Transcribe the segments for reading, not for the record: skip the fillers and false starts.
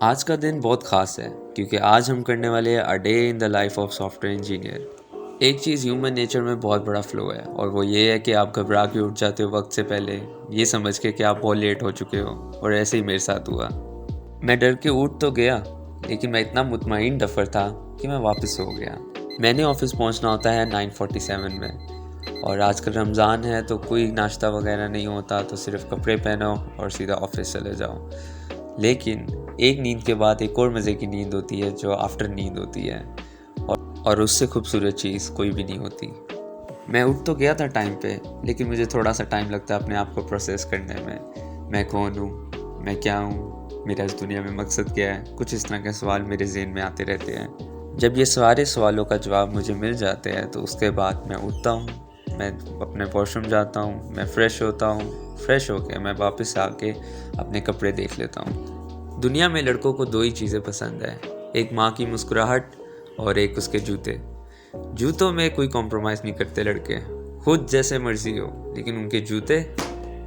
आज का दिन बहुत ख़ास है क्योंकि आज हम करने वाले हैं a day in the life of software engineer. एक चीज़ ह्यूमन नेचर में बहुत बड़ा फ्लो है और वो ये है कि आप घबरा के उठ जाते हो वक्त से पहले, ये समझ के कि आप बहुत लेट हो चुके हो। और ऐसे ही मेरे साथ हुआ। मैं डर के उठ तो गया, लेकिन मैं इतना मुतमईन डफर था कि मैं वापस सो गया। मैंने ऑफिस पहुंचना होता है 9:47 में, और आजकल रमज़ान है तो कोई नाश्ता वगैरह नहीं होता, तो सिर्फ कपड़े पहनो और सीधा ऑफिस चले जाओ। लेकिन एक नींद के बाद एक और मज़े की नींद होती है जो आफ्टर नींद होती है, और उससे खूबसूरत चीज़ कोई भी नहीं होती। मैं उठ तो गया था टाइम पे, लेकिन मुझे थोड़ा सा टाइम लगता है अपने आप को प्रोसेस करने में। मैं कौन हूँ, मैं क्या हूँ, मेरा इस दुनिया में मकसद क्या है, कुछ इस तरह के सवाल मेरे ज़हन में आते रहते हैं। जब ये सारे सवालों का जवाब मुझे मिल जाते हैं तो उसके बाद मैं उठता हूँ, मैं अपने वॉशरूम जाता हूँ, मैं फ़्रेश होता हूँ। फ्रेश होकर मैं वापस आके अपने कपड़े देख लेता हूँ। दुनिया में लड़कों को दो ही चीज़ें पसंद है, एक माँ की मुस्कुराहट और एक उसके जूते। जूतों में कोई कॉम्प्रोमाइज़ नहीं करते लड़के, खुद जैसे मर्जी हो, लेकिन उनके जूते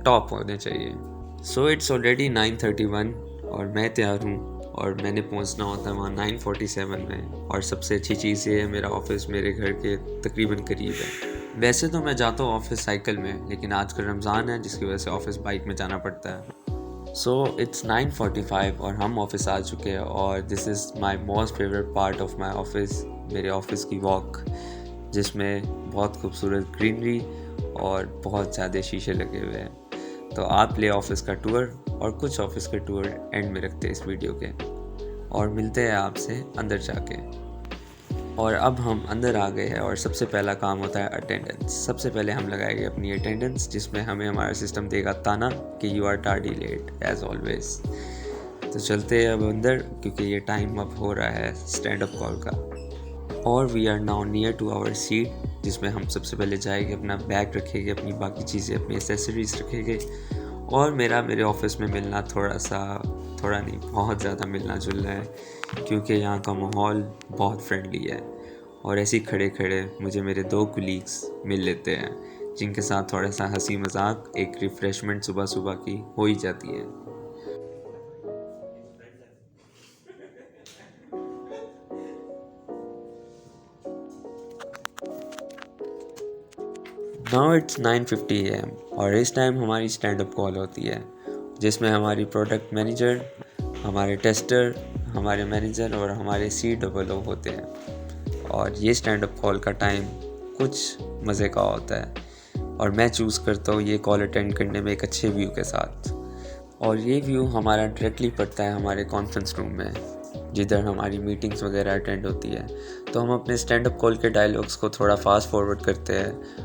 टॉप होने चाहिए। सो इट्स ऑलरेडी 9:31 और मैं तैयार हूँ, और मैंने पहुँचना होता है वहाँ 9:47 में। और सबसे अच्छी चीज़ ये है, मेरा ऑफिस मेरे घर के तकरीबन करीब है। वैसे तो मैं जाता हूँ ऑफिस साइकिल में, लेकिन आजकल रमज़ान है जिसकी वजह से ऑफिस बाइक में जाना पड़ता है। सो इट्स 9:45 और हम ऑफिस आ चुके हैं, और this is my most favourite part of my office, मेरे ऑफिस की वॉक, जिसमें बहुत खूबसूरत ग्रीनरी और बहुत ज़्यादा शीशे लगे हुए हैं। तो आप ले ऑफिस का टूर, और कुछ ऑफिस के टूर एंड में रखते हैं इस वीडियो के, और मिलते हैं आपसे अंदर जाके। और अब हम अंदर आ गए हैं, और सबसे पहला काम होता है अटेंडेंस। सबसे पहले हम लगाएंगे अपनी अटेंडेंस, जिसमें हमें हमारा सिस्टम देगा ताना कि you are tardy late as always. तो चलते हैं अब अंदर, क्योंकि ये टाइम अब हो रहा है स्टैंड अप कॉल का। और we are now near to our seat, जिसमें हम सबसे पहले जाएंगे, अपना बैग रखेंगे, अपनी बाकी चीज़ें, अपनी एसेसरीज रखेंगे। और मेरे ऑफिस में मिलना थोड़ा नहीं, बहुत ज़्यादा मिलना जुलना है, क्योंकि यहाँ का माहौल बहुत फ्रेंडली है। और ऐसे ही खड़े खड़े मुझे मेरे दो कुलीग्स मिल लेते हैं, जिनके साथ थोड़ा सा हंसी मजाक, एक रिफ़्रेशमेंट सुबह सुबह की हो ही जाती है। नाउ इट्स 9:50 AM, और इस टाइम हमारी स्टैंड अप कॉल होती है, जिसमें हमारी प्रोडक्ट मैनेजर, हमारे टेस्टर, हमारे मैनेजर और हमारे COO होते हैं। और ये स्टैंड अप कॉल का टाइम कुछ मज़े का होता है, और मैं चूज़ करता हूँ ये कॉल अटेंड करने में एक अच्छे व्यू के साथ। और ये व्यू हमारा डायरेक्टली पड़ता है हमारे कॉन्फ्रेंस रूम में, जिधर हमारी मीटिंग्स वगैरह अटेंड होती है। तो हम अपने स्टैंड अप कॉल के डायलॉग्स को थोड़ा फास्ट फॉरवर्ड करते हैं,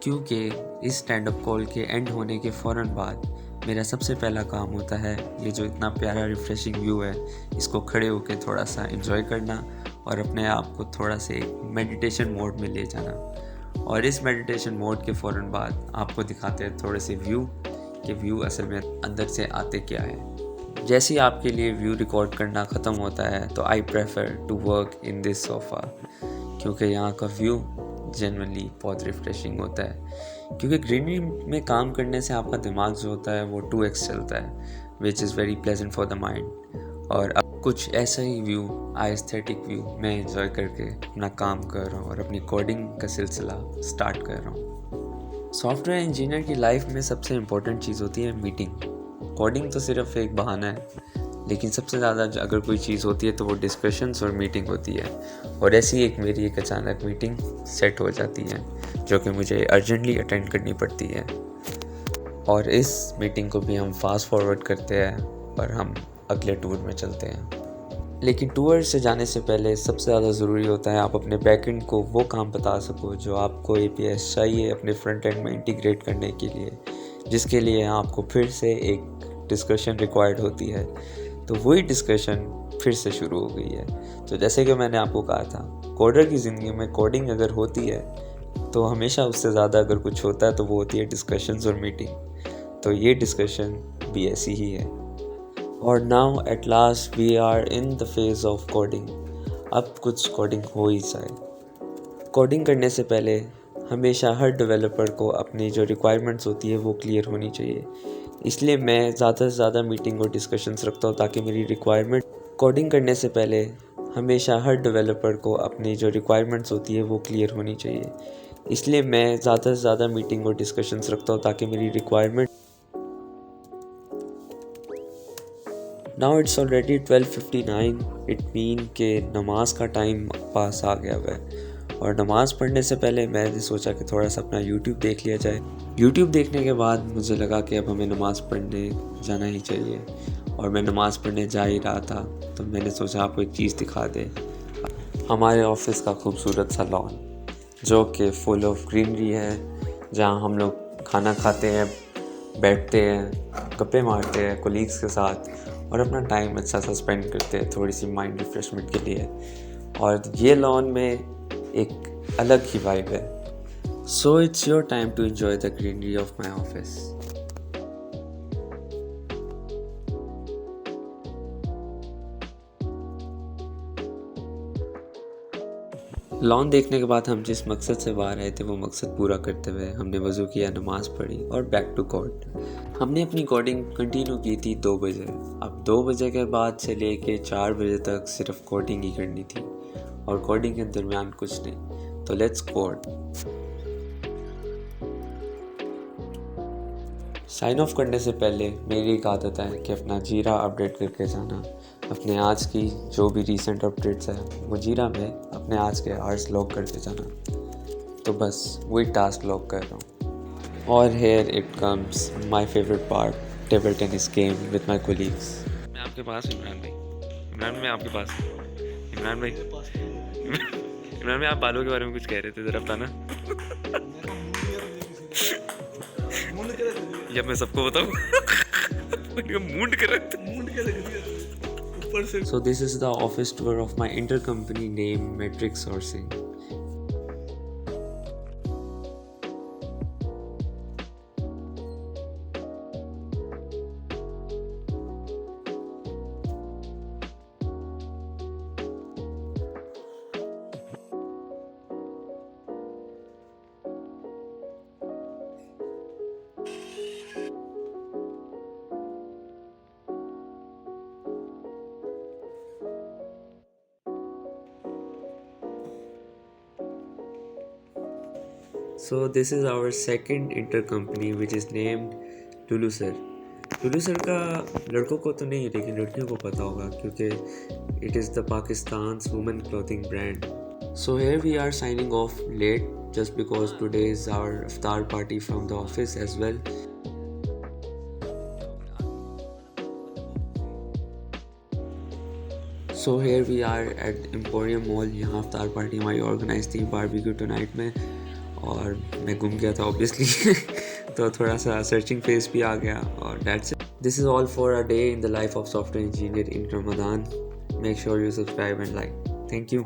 क्योंकि इस स्टैंड अप कॉल के एंड होने के फ़ौरन बाद मेरा सबसे पहला काम होता है ये जो इतना प्यारा रिफ़्रेशिंग व्यू है, इसको खड़े होकर थोड़ा सा एंजॉय करना, और अपने आप को थोड़ा से मेडिटेशन मोड में ले जाना। और इस मेडिटेशन मोड के फ़ौरन बाद आपको दिखाते हैं थोड़े से व्यू, कि व्यू असल में अंदर से आते क्या है। जैसे ही आपके लिए व्यू रिकॉर्ड करना ख़त्म होता है, तो I prefer to work in this sofa, क्योंकि यहाँ का व्यू जनरली बहुत रिफ़्रेशिंग होता है। क्योंकि ग्रीनरी में काम करने से आपका दिमाग जो होता है वो 2x चलता है, which is very pleasant for the mind. और अब कुछ ऐसा ही व्यू, एस्थेटिक व्यू मैं एंजॉय करके अपना काम कर रहा हूँ और अपनी कोडिंग का सिलसिला स्टार्ट कर रहा हूँ। सॉफ्टवेयर इंजीनियर की लाइफ में सबसे इम्पोर्टेंट चीज़ होती है मीटिंग। कोडिंग तो सिर्फ एक बहाना है, लेकिन सबसे ज़्यादा अगर कोई चीज़ होती है तो वो डिस्कशंस और मीटिंग होती है। और ऐसी मेरी एक अचानक मीटिंग सेट हो जाती है, जो कि मुझे अर्जेंटली अटेंड करनी पड़ती है। और इस मीटिंग को भी हम फास्ट फॉरवर्ड करते हैं और हम अगले टूर में चलते हैं। लेकिन टूर से जाने से पहले सबसे ज़्यादा ज़रूरी होता है आप अपने बैकएंड को वो काम बता सको जो आपको APIs चाहिए अपने फ्रंट एंड में इंटीग्रेट करने के लिए, जिसके लिए आपको फिर से एक डिस्कशन रिक्वायर्ड होती है। तो वही डिस्कशन फिर से शुरू हो गई है। तो जैसे कि मैंने आपको कहा था, कोडर की ज़िंदगी में कोडिंग अगर होती है तो हमेशा उससे ज़्यादा अगर कुछ होता है तो वो होती है डिस्कशंस और मीटिंग। तो ये डिस्कशन भी ऐसी ही है। और now at last we are in the phase of coding. अब कुछ कोडिंग हो ही जाए। कोडिंग करने से पहले हमेशा हर डेवलपर को अपनी जो रिक्वायरमेंट्स होती है वो क्लियर होनी चाहिए, इसलिए मैं ज़्यादा से ज़्यादा मीटिंग और डिस्कशंस रखता हूँ ताकि मेरी रिक्वायरमेंट कोडिंग करने से पहले हमेशा हर डेवलपर को अपनी जो रिक्वायरमेंट्स होती है वो क्लियर होनी चाहिए। इसलिए मैं ज़्यादा से ज़्यादा मीटिंग और डिस्कशंस रखता हूँ ताकि मेरी requirement now it's already 12:59। It mean के नमाज का टाइम पास आ गया हुआ है और नमाज़ पढ़ने से पहले मैंने सोचा कि थोड़ा सा अपना यूट्यूब देख लिया जाए। यूट्यूब देखने के बाद मुझे लगा कि अब हमें नमाज़ पढ़ने जाना ही चाहिए और मैं नमाज़ पढ़ने जा ही रहा था तो मैंने सोचा आपको एक चीज़ दिखा दे। हमारे ऑफिस का खूबसूरत सा लॉन जो कि फुल ऑफ ग्रीनरी है, जहाँ हम लोग खाना खाते हैं, बैठते हैं, गप्पे मारते हैं कोलीग्स के साथ और अपना टाइम अच्छा सा स्पेंड करते हैं थोड़ी सी माइंड रिफ्रेशमेंट के लिए। और ये लॉन में एक अलग ही वाइब है। So it's your time to enjoy the greenery of my office. Lawn देखने के बाद हम जिस मकसद से बाहर आए थे वो मकसद पूरा करते हुए हमने वज़ू किया, नमाज़ पढ़ी और बैक टू कोड। हमने अपनी कोडिंग कंटिन्यू की थी 2 बजे। अब 2 बजे के बाद से लेके 4 बजे तक सिर्फ कोडिंग ही करनी थी और कोडिंग के दरमियान कुछ नहीं। तो लेट्स कोड। साइन ऑफ करने से पहले मेरी एक आदत है कि अपना जीरा अपडेट करके जाना। अपने आज की जो भी रीसेंट अपडेट्स है वो जीरा में अपने आज के आवर्स लॉग करके जाना। तो बस वही टास्क लॉग कर रहा हूँ। और here it comes my favourite part, table tennis game with my colleagues. मैं आपके पास हूँ इमरान भाई। इमरान मैं आपके पास इमरान भाई इमरान भाई आप बालों के बारे में कुछ कह रहे थे, ज़रा बताना। जब मैं सबको बताऊं मूड कर रहे थे ऊपर से। So this is the office tour of my intercompany name Matrix Sourcing. So this is our second intercompany which is named Tullu sir. Tullu sir का लड़कों को तो नहीं लेकिन लड़कियों को पता होगा क्योंकि it is the Pakistan's women clothing brand. So here we are signing off late just because today is our iftar party from the office as well. So here we are at Emporium Mall। यहाँ iftar party हमारी organise थी barbecue tonight में और मैं गुम गया था obviously तो थोड़ा सा सर्चिंग फेज भी आ गया और that's it. This is all for a day in the life of software engineer in Ramadan. Make sure you subscribe and like. Thank you.